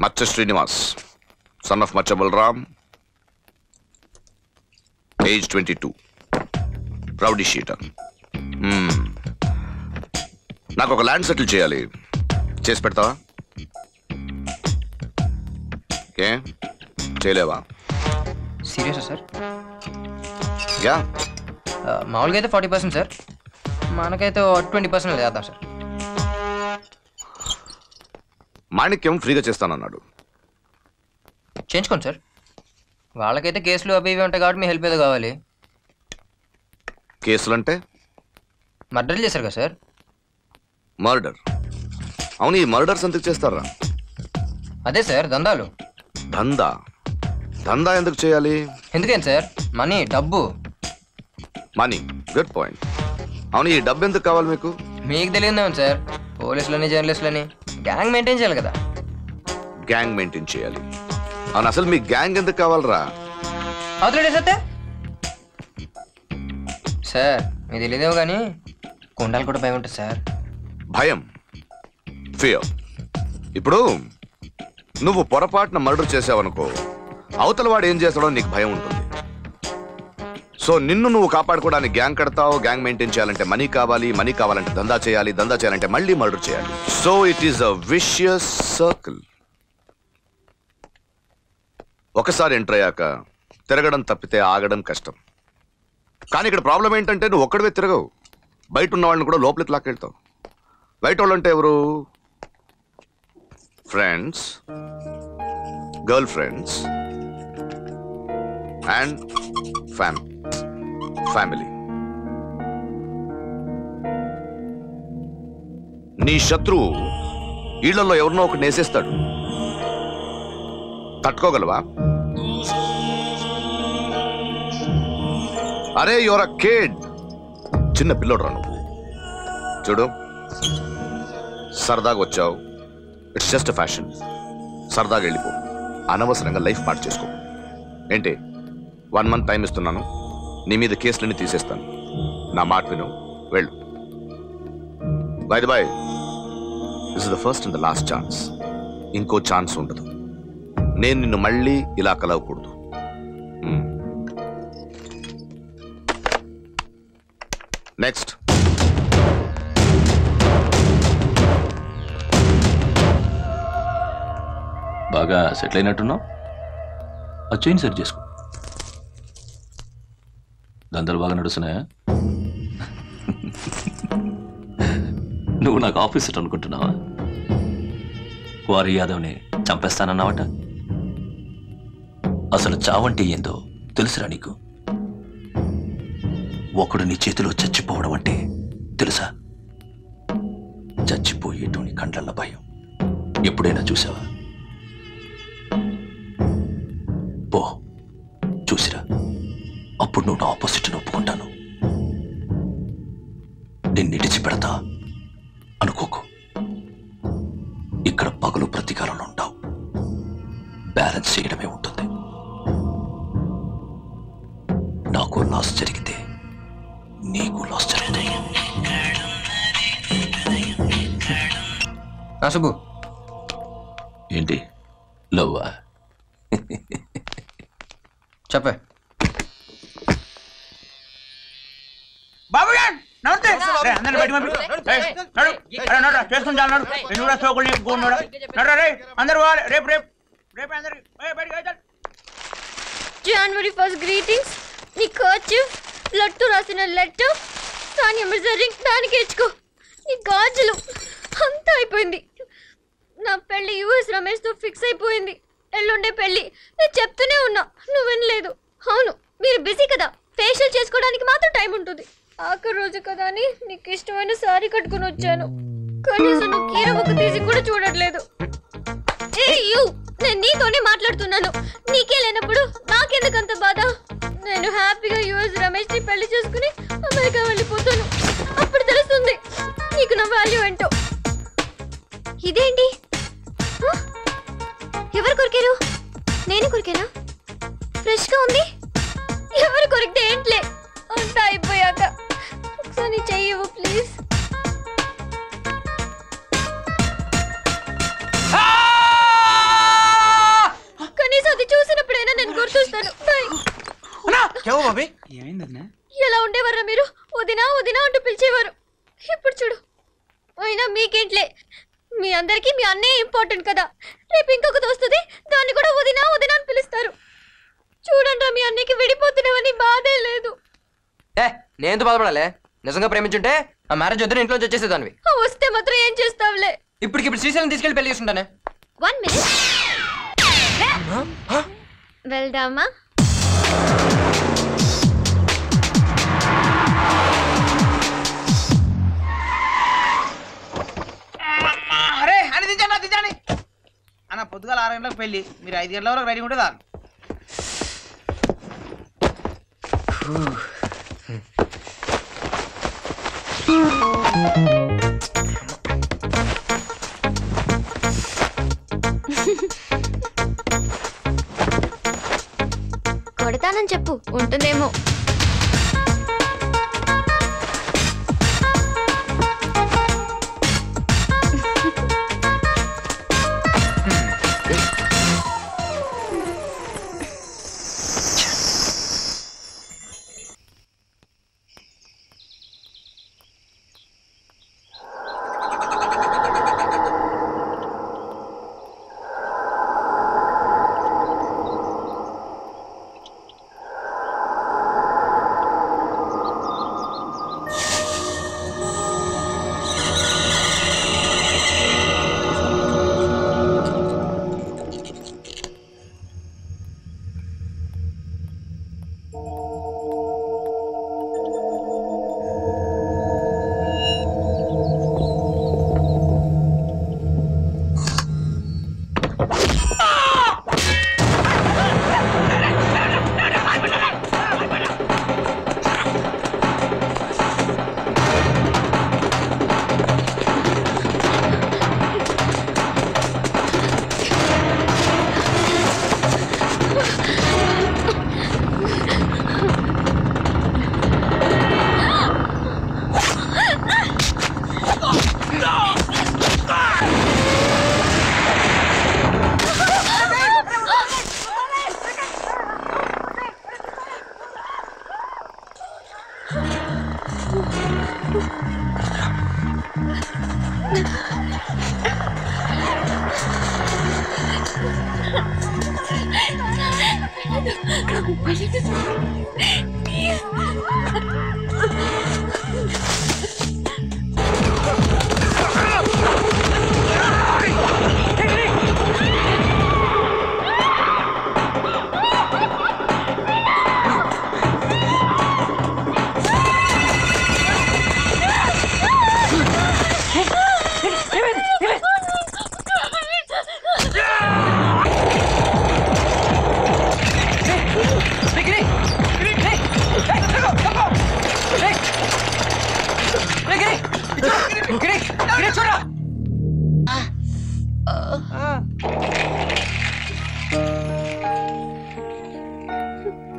Macha Srinivas, son of Macha Balram, age 22, rowdy sheeter. నాకు ఒక land settle చేయాలి, చేసి పెడతావా? ఓకే, చేయలేవా? సీరియసా సార్? యా, మామూలుగా అయితే 40% సార్, మనకైతే 20% చేద్దాం సార్. మాణిక్యం ఫ్రీగా చేస్తానన్నాడు. చేయించుకోండి సార్. వాళ్ళకైతే కేసులు అవి ఇవి ఉంటాయి కాబట్టి మీ హెల్ప్ ఏదో కావాలి. కేసులు అంటే? మర్డర్లు చేశారు కదా సార్. మర్డర్? అవును, ఈ మర్డర్స్ ఎందుకు చేస్తారా? అదే సార్, దందాలు. దందా? దందా ఎందుకు చేయాలి? ఎందుకేం సార్? మనీ, డబ్బు. Money, good point. అవును, ఈ డబ్బు ఎందుకు కావాలి మీకు? మీకు తెలియదేమో సార్, పోలీసులని జర్నలిస్టులని గ్యాంగ్ మెయింటైన్ చేయాలి కదా. గ్యాంగ్ మెయింటైన్ చేయాలి? అవును, అసలు మీ గ్యాంగ్ ఎందుకు కావాలరా? అవుతులేడే సత్తే సార్, మీకు తెలియదేమో కానీ కొండాలు కూడా భయం ఉంటుంది సార్. భయం? ఫియర్. ఇప్పుడు నువ్వు పొరపాటున మర్డర్ చేసావనుకో, అవతల వాడు ఏం చేస్తాడో నీకు భయం ఉంటుంది. సో నిన్ను నువ్వు కాపాడుకోవడానికి గ్యాంగ్ కడతావు. గ్యాంగ్ మెయింటైన్ చేయాలంటే మనీ కావాలి, మనీ కావాలంటే దందా చేయాలి, దందా చేయాలంటే మళ్ళీ మర్డర్ చేయాలి. So it is a vicious circle. ఒకసారి ఎంటర్ అయ్యాక తిరగడం తప్పితే ఆగడం కష్టం. కానీ ఇక్కడ ప్రాబ్లం ఏంటంటే నువ్వు ఒక్కడివే తిరగవు, బయట ఉన్న వాళ్ళని కూడా లోపలికి లాక్కెళ్తావు. బయట వాళ్ళు అంటే ఎవరు? Friends, girl friends and family. నీ శత్రువు ఇళ్లలో ఎవరినో ఒకటి నేసేస్తాడు, తట్టుకోగలవా? అరే యువర్ అ కిడ్, చిన్న పిల్లోడు రా నువ్వు. చూడు, సరదాగా వచ్చావు, ఇట్స్ జస్ట్ అ ఫ్యాషన్. సరదాగా వెళ్ళిపో, అనవసరంగా లైఫ్ పార్ట్ చేసుకో. ఏంటి, 1 month టైం ఇస్తున్నాను, నీ మీద కేసులన్నీ తీసేస్తాను. నా మాట విను, వెళ్ళు. By the by, this is the first and the last chance. ఇంకో ఛాన్స్ ఉండదు. నేను నిన్ను మళ్ళీ ఇలా కలవకూడదు. నెక్స్ట్. బాగా సెటిల్ అయినట్టున్నావు. వచ్చేయండి సెట్ చేసుకో. దందలు బాగా నడుస్తున్నాయా? నువ్వు నాకు ఆఫీసర్ అనుకుంటున్నావా? వారి యాదవ్ని చంపేస్తానన్నావట. అసలు చావంటే ఏందో తెలుసురా నీకు? ఒకడు నీ చేతిలో చచ్చిపోవడం అంటే తెలుసా? చచ్చిపోయేటోని కండ్లల్ల భయం ఎప్పుడైనా చూసావా? పో, చూసిరా, అప్పుడు నువ్వు నా ఆపోజిట్ ఒప్పుకుంటాను. నిన్ను ఇడిచిపెడతా అనుకోకు. ఇక్కడ పగలు ప్రతీకారంలో ఉంటావు, బ్యాలెన్స్ చేయడమే ఉంటుంది. నాకు లాస్ జరిగితే నీకు లాస్ జరుగుతుంది. సుబ్బు, ఏంటి లవ్వా? చెప్పే. బాబు నమస్తే. అందరిని బయట చేసుకుని చాలు. నువ్వు కూడా సోకులు కూర్చున్నాడు. అందరు పోవాలి. రేపు రేపు రేపు అందరికి బయటకు. January 1st greetings. నీ కర్చీఫ్, లట్టు రాసిన లెటర్, సానియా మిర్జా రింగ్ దానికి ఇచ్చుకో. నీ గాజులు అంతా అయిపోయింది. నా పెళ్లి యుఎస్ రమేష్తో ఫిక్స్ అయిపోయింది. ఎల్లుండే పెళ్లి. నేను చెప్తూనే ఉన్నా, నువ్వు వినలేదు. అవును, మీరు బిజీ కదా, ఫేషియల్ చేసుకోవడానికి మాత్రం టైం ఉంటుంది. ఆఖరి రోజు కదా అని నీకు ఇష్టమైన సారీ కట్టుకుని వచ్చాను. కనీసం నువ్వు కీర ముక్కు తీసి కూడా చూడట్లేదు. నేను నీతోనే మాట్లాడుతున్నాను. నీకే లేనప్పుడు నాకెందుకంత బాధ? నేను హ్యాపీగా యుఎస్ రమేష్ ని పెళ్లి చేసుకుని అమెరికా వెళ్ళిపోతాను. అప్పుడు తెలుస్తుంది నీకు నా వాల్యూ ఏంటో. ఇదేంటి, ఎవరు కొరికారు? నేను కొరికేనా? ఫ్రెష్ గా ఉంది. ఎవరు కొరికితే ఏంట్లే, అంతా అయిపోయాక ఒకసారి చెయ్యవు ప్లీజ్. ఇప్పుడు చూడు. అయినా మీకేంట్లే, మీ అందరికీ మీ అన్నయ్య ఇంపార్టెంట్ కదా. రేపు ఇంకొకటి వస్తుంది, దాన్ని కూడా వదినా వదినా అని పిలుస్తారు. చూడండి, మీ అన్నయ్యకి విడిపోతున్నామని బాధే లేదు. నేను బాధపడాలి. నిజంగా ప్రేమించుంటే ఆ మ్యారేజ్ వద్దని ఇంట్లో వచ్చేసేదానివి. వస్తే మాత్రం ఏం చేస్తావులే. ఇప్పుడు శ్రీశైలం తీసుకెళ్ళి పెళ్లి చేసుకుంటానే. 1 minute. వెళ్దామా? అరే అని దించండి అన్న. పొద్దుగాల 6 గంటలకు పెళ్ళి, మీరు 5 గంటల వరకు రెడీ ఉంటే చాలు. కొడతానని చెప్పు, ఉంటుందేమో.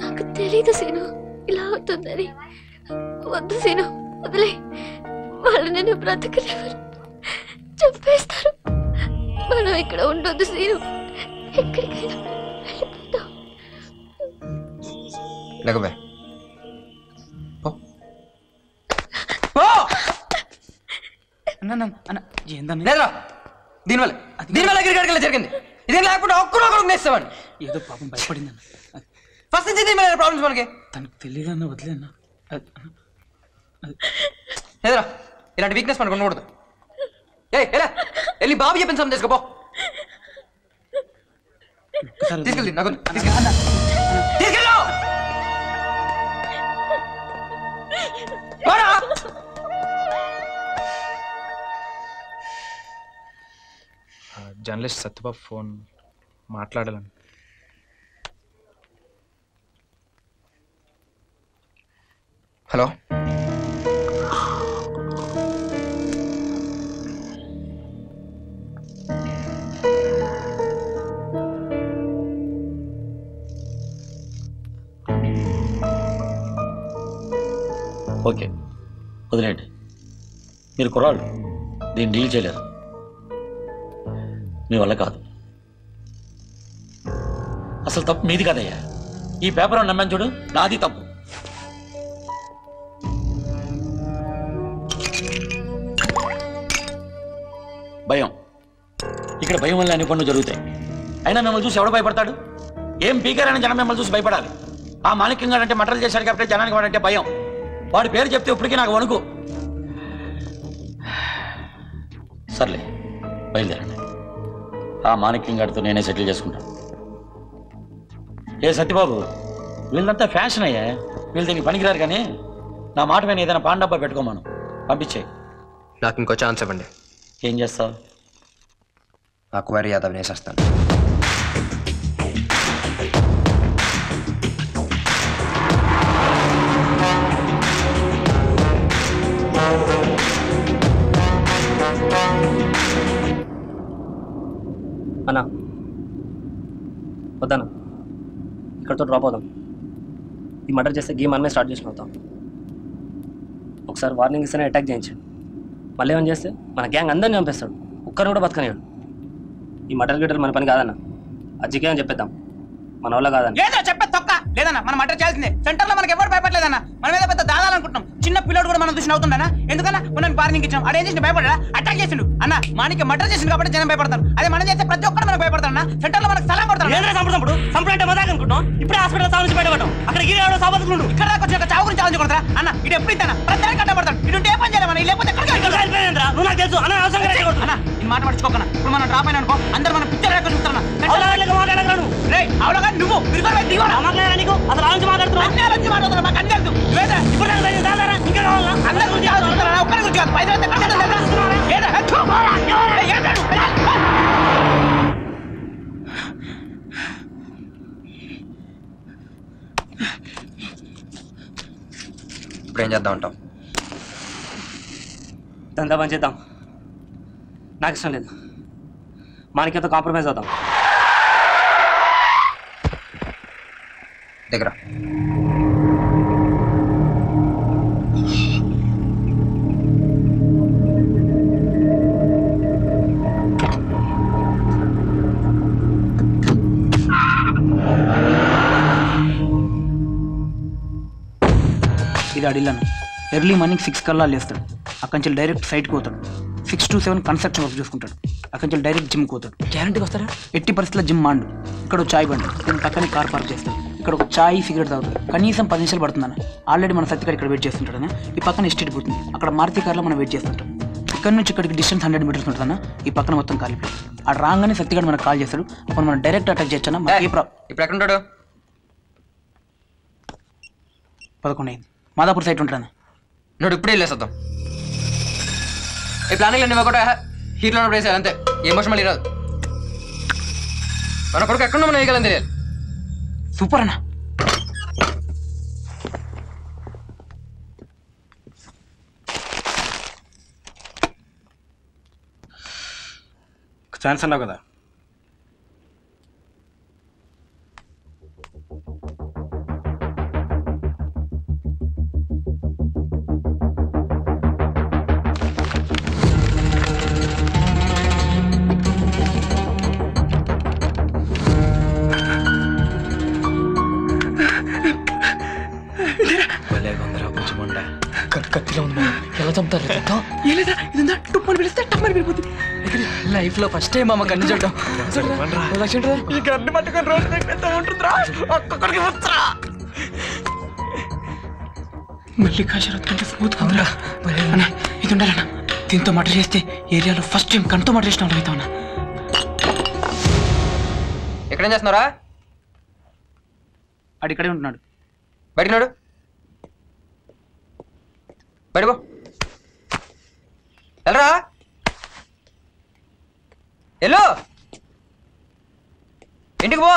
నాకు తెలీదు సీను, ఇలా అవుతుందని. వద్దు సీను, వదిలే. వాళ్ళు నేను బ్రతకలేరు, చంపేస్తారు. మనం ఇక్కడ ఉండొద్దు సీను, ఎక్కడికైనా వెళ్ళిపోతాం. లేకపోతే లేదురా, దీనివల్ల గిరిగడికి జరిగింది. ఇదేం లేకపోతే ఒక్కరు ఒకరు నేస్తామని ఏదో పాపం భయపడిందన్న. ఫస్ట్ నుంచి దీని మీద ప్రాబ్లమ్స్ మనకి. తనకు తెలియదన్న, వదిలేదన్న. లేదురా, ఇలాంటి వీక్నెస్ మనకు ఉండకూడదు. ఎలా వెళ్ళి బాబు చెప్పిన సమయం తీసుకోపో. తీసుకెళ్ళి నాకు తీసుకెళ్ళు. జర్నలిస్ట్ సత్యబాబు ఫోన్ మాట్లాడాలని. హలో, ఓకే, వదిలేండి. మీరు కుర్రాళ్ళు, దీన్ని డీల్ చేయలేరు. మీ వల్ల కాదు. అసలు తప్పు మీది కాదయ్యా. ఈ పేపర్ నమ్మాను చూడు, నాది తప్పు. భయం. ఇక్కడ భయం వల్ల అన్ని పనులు జరుగుతాయి. అయినా మిమ్మల్ని చూసి ఎవడు భయపడతాడు? ఏం పీకారని జనం మిమ్మల్ని చూసి భయపడాలి. ఆ మాణిక్యం గారు అంటే మటలు చేశాడు కాబట్టి జనానికి వాడంటే భయం. వాడి పేరు చెప్తే ఇప్పటికీ నాకు వణుకు. సర్లే బయలుదేరండి. ఆ మాణిక్యం గారితో నేనే సెటిల్ చేసుకుంటాను. ఏ సత్యబాబు, వీళ్ళంతా ఫ్యాషన్ అయ్యా, వీళ్ళు దీనికి పనికిరారు. కానీ నా మాట మీద ఏదైనా పాన్ డబ్బా పెట్టుకోమను, పంపించే. నాకు ఇంకో ఛాన్స్ ఇవ్వండి. ఏం చేస్తావు? అక్వైర్ యాదవ్ వేసేస్తాను. అన్నా వద్దన్నా, ఇక్కడితో డ్రాప్ అవుదాం. ఈ మర్డర్ చేస్తే గేమ్ మనమే స్టార్ట్ చేసిన అవుతాం. ఒకసారి వార్నింగ్ ఇస్తేనే అటాక్ చేయించాడు. మళ్ళీ ఏమని చేస్తే మన గ్యాంగ్ అందరిని చంపేస్తాడు, ఒక్కరిని కూడా బతకనివాడు. ఈ మర్డర్ గిడ్డలు మన పని కాదన్న, అజ్జికే అని చెప్పేద్దాం, మన వల్ల కాదన్న. లేదన్నా చెప్పేది తొక్క లేదన్నా, మనం మర్డర్ చేయాల్సిందే. సెంటర్ లో మనకి ఎవరు భయపడలేదన్నా, మన మీద పెద్ద దాదాలనుకుంటున్నాం. చిన్న పిల్లడు కూడా మనం చూసి అవుతుందన్నా. ఎందుకన్నా మనం వార్నింగ్ ఇచ్చాం, అదేం చేసి భయపడా అటాక్ చేసిండు అన్న. మానికి మర్డర్ చేసిండు కాబట్టి జనం భయపడతారు. అదే మనం చేస్తే ప్రతి ఒక్కరు మనకు భయపడతారు అన్న. సెంటర్ లో మనకు సలాం కొడతారు. సంపడంటే మజాక్ అనుకుంటున్నాం. ఇప్పుడే హాస్పిటల్ సాగు నుంచి బయటపడ్డాం. అక్కడ గిరి సాబతులు ఇక్కడ దాకా వచ్చి చావు గురించి ఆలోచించుకుంటారా అన్న? ఇటు ఎప్పుడు ఇస్తానా ప్రతి దానికి కట్టబడతాడు. ఇటు ఏ పని చేయాలి మనం, లేకపోతే నువ్వు నాకు తెలుసు అన్న. అన్న ఈ మాట పడుచుకోకన్నా. ఇప్పుడు మనం డ్రాప్ అయినా అనుకో, అందరు మనం పిక్చర్ రేఖ చూస్తారన్నా. అవునా నువ్వు నీకు అసలు ఆలోచించి మాట్లాడుతున్నావు. అన్ని ఆలోచించి మాట్లాడుతున్నా, మాకు అన్ని తెలుసు. ఇంకా కావాలా? అందరి గురించి ఆలోచిస్తున్నారా? ఒక్కరి గురించి కాదు. పైసలు ఇప్పుడు ఏం చేద్దాం అంటావు? దందా పని చేద్దాం. నాకు ఇష్టం లేదు. మానికతో కాంప్రమైజ్ అవుతాం. దగ్గర ఇది అడిల్లను ఎర్లీ మార్నింగ్ 6 కల్లా లేస్తాడు. అక్కడి నుంచి డైరెక్ట్ సైట్కి పోతాడు. 6 to 7 కన్స్ట్రక్షన్ వర్క్ చూసుకుంటాడు. అక్కడి నుంచి డైరెక్ట్ జిమ్కి పోతాడు. గ్యారంటీకి వస్తారా? ఎట్టి పరిస్థితుల్లో జిమ్ మాండు. ఇక్కడ ఒక చాయ్ బండి, దీని పక్కనే కార్ పార్క్ చేస్తాడు. ఇక్కడ ఒక చాయ్ సిగరెట్ తాగుతాడు. కనీసం 10 నిమిషాలు పడుతుందన్న. ఆల్రెడీ మన సత్తికాడు ఇక్కడ వెయిట్ చేస్తుంటాడన్న. ఈ పక్కన ఎస్టేట్ పోతుంది, అక్కడ మారుతి కార్లో మనం వెయిట్ చేస్తుంటాం. ఇక్కడ నుంచి ఇక్కడికి డిస్టెన్స్ 100 మీటర్స్ ఉంటుందన్న. ఈ పక్కన మొత్తం కాలిపోయి ఆ రాగానే సత్తికాడు మనకు కాల్ చేస్తాడు. అప్పుడు మనం డైరెక్ట్ అటాక్ చేయొచ్చన్న. ఇప్పుడు ఎక్కడ ఉంటాడు? 11 అయింది. మాదాపూర్ సైట్ ఉంటాడన్న. నువ్వు ఇప్పుడే వెళ్ళేస్తాం. ఈ ప్లానింగ్ అన్నీ కూడా హీట్లో ఉన్నప్పుడు వేసారు అంతే. ఎమోషన్ మళ్ళీ రాదు. మన కొడుకు ఎక్కడ మనం వేయగలని తెలియాలి. సూపర్ అన్న. ఛాన్స్ అన్నావు కదా. కత్తిలో ఉన్నా ఎలా చంపుతారు? లైఫ్ లో ఫస్ట్ టైం అమ్మ కన్ను చూడటం. ఈ కన్ను పట్టుకొని రోజు ఉంటుందిరా. ఒక్కొక్కడికి వస్తా మళ్ళీ కాశీరాత్ కంటే స్మూత్ గా అన్న. ఇది ఉండాలన్న. దీంతో మర్డర్ చేస్తే ఏరియాలో ఫస్ట్ టైం కన్నుతో మర్డర్ చేసిన వాళ్ళు అవుతా ఉన్నా. ఎక్కడేం చేస్తున్నారా? ఆడు ఇక్కడే ఉంటున్నాడు. బయటికి నాడు. బయటపో. వెళ్ళరా. వెళ్ళు. ఇంటికి పో.